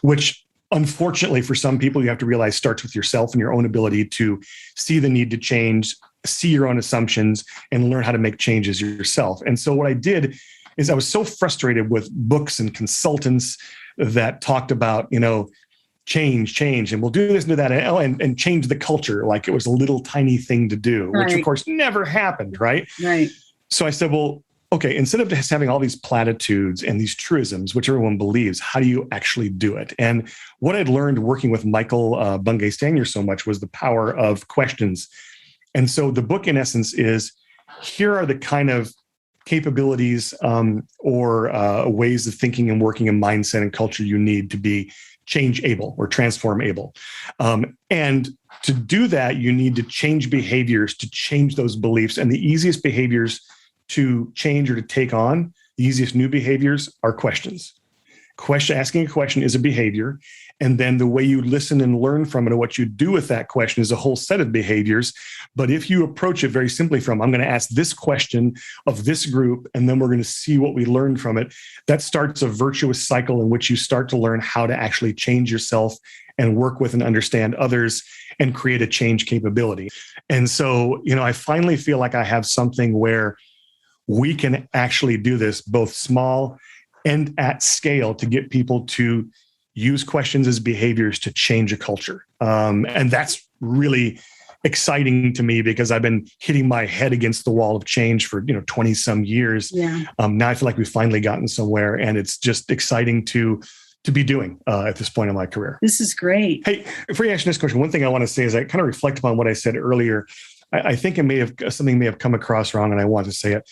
which unfortunately, for some people, you have to realize starts with yourself and your own ability to see the need to change, see your own assumptions, and learn how to make changes yourself. And so what I did is I was so frustrated with books and consultants that talked about, change, and we'll do this and do that, and change the culture like it was a little tiny thing to do, which of course never happened, right? Right. So I said, well, okay, instead of just having all these platitudes and these truisms, which everyone believes, how do you actually do it? And what I'd learned working with Michael Bungay-Stanier so much was the power of questions. And so the book, in essence, is here are the kind of capabilities or ways of thinking and working and mindset and culture you need to be change able or transform able. And to do that, you need to change behaviors to change those beliefs. And the easiest behaviors to change or to take on, the easiest new behaviors are questions. Asking a question is a behavior. And then the way you listen and learn from it and what you do with that question is a whole set of behaviors. But if you approach it very simply from, I'm going to ask this question of this group, and then we're going to see what we learned from it, that starts a virtuous cycle in which you start to learn how to actually change yourself and work with and understand others and create a change capability. And so, I finally feel like I have something where we can actually do this both small and at scale to get people to use questions as behaviors to change a culture. And that's really exciting to me because I've been hitting my head against the wall of change for 20 some years. Yeah. Now I feel like we've finally gotten somewhere, and it's just exciting to be doing at this point in my career. This is great. Hey, before you ask this question, one thing I want to say is I kind of reflect upon what I said earlier. I think something may have come across wrong, and I want to say it.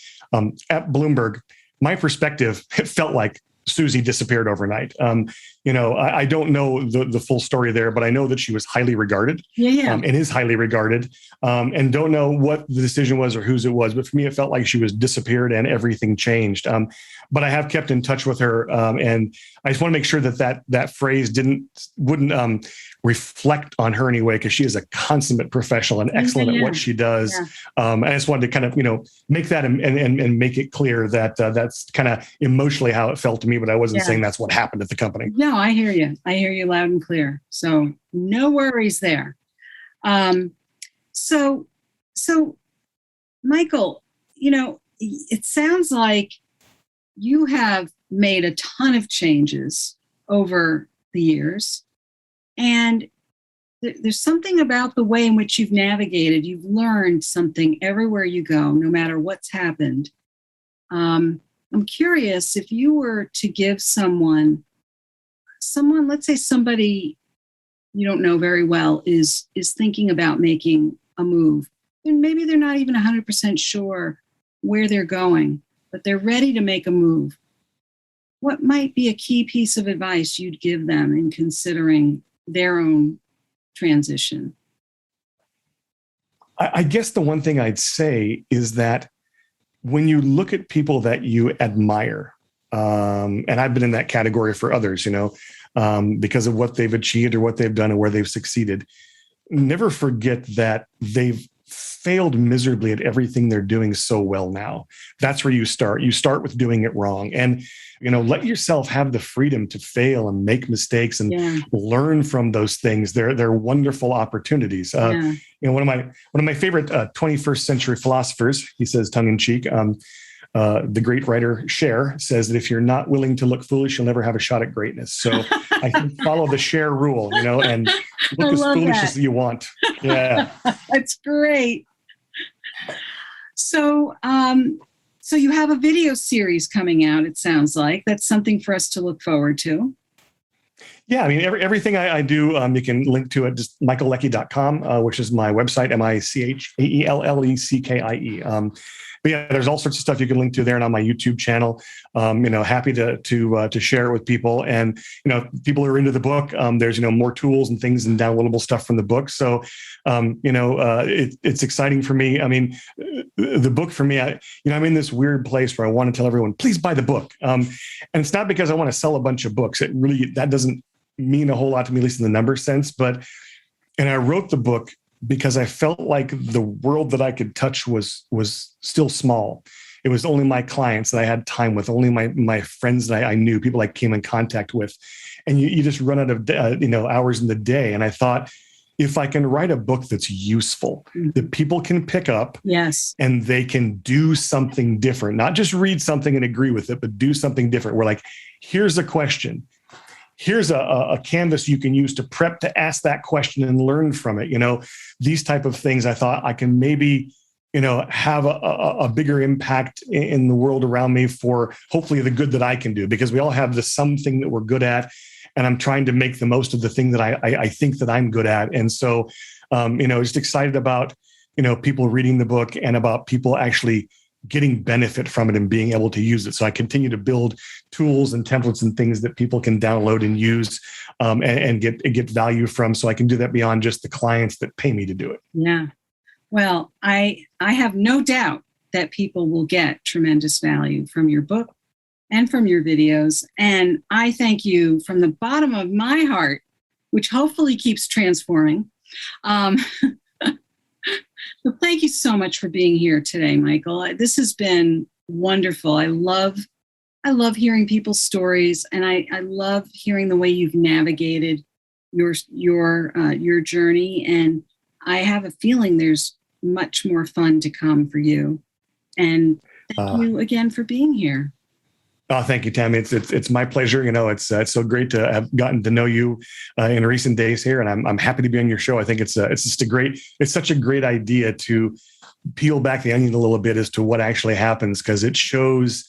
At Bloomberg, my perspective, it felt like Susie disappeared overnight. I don't know the full story there, but I know that she was highly regarded and is highly regarded, and don't know what the decision was or whose it was. But for me, it felt like she was disappeared and everything changed. But I have kept in touch with her, and I just want to make sure that phrase wouldn't reflect on her anyway, because she is a consummate professional and excellent at what she does. I just wanted to kind of make that and make it clear that that's kind of emotionally how it felt to me, but I wasn't saying that's what happened at the company. No, I hear you. I hear you loud and clear. So no worries there. So Michael, it sounds like you have made a ton of changes over the years. And there's something about the way in which you've navigated. You've learned something everywhere you go, no matter what's happened. I'm curious if you were to give someone, let's say somebody you don't know very well is thinking about making a move, and maybe they're not even 100% sure where they're going, but they're ready to make a move. What might be a key piece of advice you'd give them in considering their own transition? I guess the one thing I'd say is that when you look at people that you admire, and I've been in that category for others, because of what they've achieved or what they've done and where they've succeeded, never forget that they've failed miserably at everything they're doing so well now. That's where you start. You start with doing it wrong. And, let yourself have the freedom to fail and make mistakes and learn from those things. They're wonderful opportunities. One of my favorite 21st century philosophers, he says tongue in cheek, the great writer Cher says that if you're not willing to look foolish, you'll never have a shot at greatness. So I think follow the Cher rule, and look as foolish as you want. Yeah. That's great. So you have a video series coming out, it sounds like. That's something for us to look forward to. Yeah, I mean, everything I do, you can link to it, just michaelleckie.com, which is my website, MICHAELLECKIE. But yeah, there's all sorts of stuff you can link to there and on my YouTube channel. Happy to share it with people. And, people who are into the book, there's, more tools and things and downloadable stuff from the book. So, it's exciting for me. I mean, the book for me, I'm in this weird place where I want to tell everyone, please buy the book. And it's not because I want to sell a bunch of books. That doesn't mean a whole lot to me, at least in the number sense. And I wrote the book because I felt like the world that I could touch was still small. It was only my clients that I had time with, only my friends that I knew, people I came in contact with. And you just run out of hours in the day. And I thought, if I can write a book that's useful, that people can pick up, yes, and they can do something different, not just read something and agree with it, but do something different. We're like, here's a question. Here's a canvas you can use to prep to ask that question and learn from it. These type of things, I thought I can maybe, have a bigger impact in the world around me for hopefully the good that I can do, because we all have the something that we're good at. And I'm trying to make the most of the thing that I think that I'm good at. And so, just excited about, people reading the book and about people actually getting benefit from it and being able to use it. So I continue to build tools and templates and things that people can download and use and get value from. So I can do that beyond just the clients that pay me to do it. Yeah. Well, I have no doubt that people will get tremendous value from your book and from your videos. And I thank you from the bottom of my heart, which hopefully keeps transforming. So thank you so much for being here today, Michael. This has been wonderful. I love hearing people's stories, and I love hearing the way you've navigated your journey. And I have a feeling there's much more fun to come for you. And thank you again for being here. Oh, thank you, Tammy. It's my pleasure. It's so great to have gotten to know you in recent days here, and I'm happy to be on your show. I think it's such a great idea to peel back the onion a little bit as to what actually happens, because it shows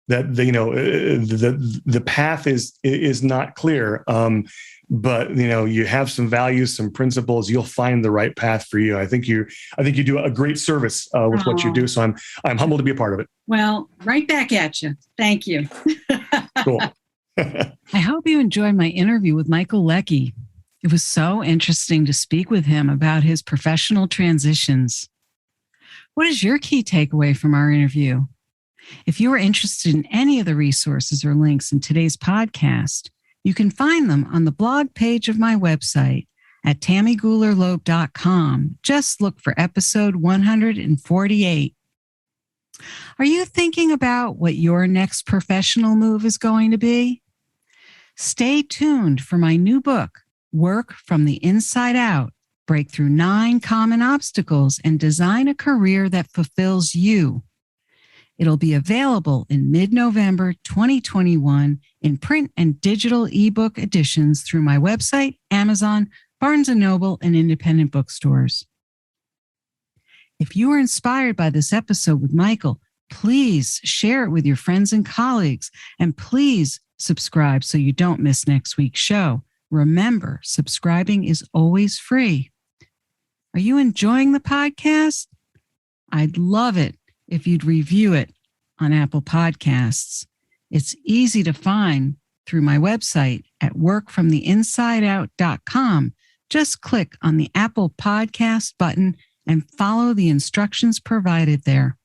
that the path is not clear. But you have some values, some principles. You'll find the right path for you. I think you do a great service with what you do. So I'm humbled to be a part of it. Well, right back at you. Thank you. Cool. I hope you enjoyed my interview with Michael Leckie. It was so interesting to speak with him about his professional transitions. What is your key takeaway from our interview? If you are interested in any of the resources or links in today's podcast, you can find them on the blog page of my website at tammygoulerloeb.com. Just look for episode 148. Are you thinking about what your next professional move is going to be? Stay tuned for my new book, Work from the Inside Out, break through 9 common obstacles, and design a career that fulfills you. It'll be available in mid-November 2021 in print and digital ebook editions through my website, Amazon, Barnes & Noble, and independent bookstores. If you were inspired by this episode with Michael, please share it with your friends and colleagues, and please subscribe so you don't miss next week's show. Remember, subscribing is always free. Are you enjoying the podcast? I'd love it if you'd review it on Apple Podcasts. It's easy to find through my website at workfromtheinsideout.com. Just click on the Apple Podcast button and follow the instructions provided there.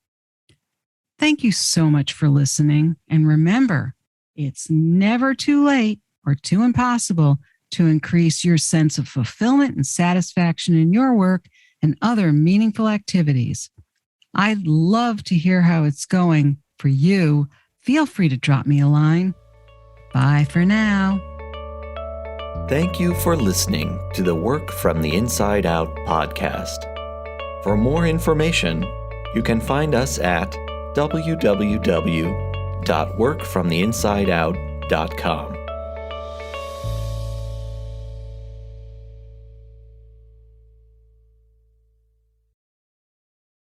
Thank you so much for listening. And remember, it's never too late or too impossible to increase your sense of fulfillment and satisfaction in your work and other meaningful activities. I'd love to hear how it's going for you. Feel free to drop me a line. Bye for now. Thank you for listening to the Work from the Inside Out podcast. For more information, you can find us at www.workfromtheinsideout.com.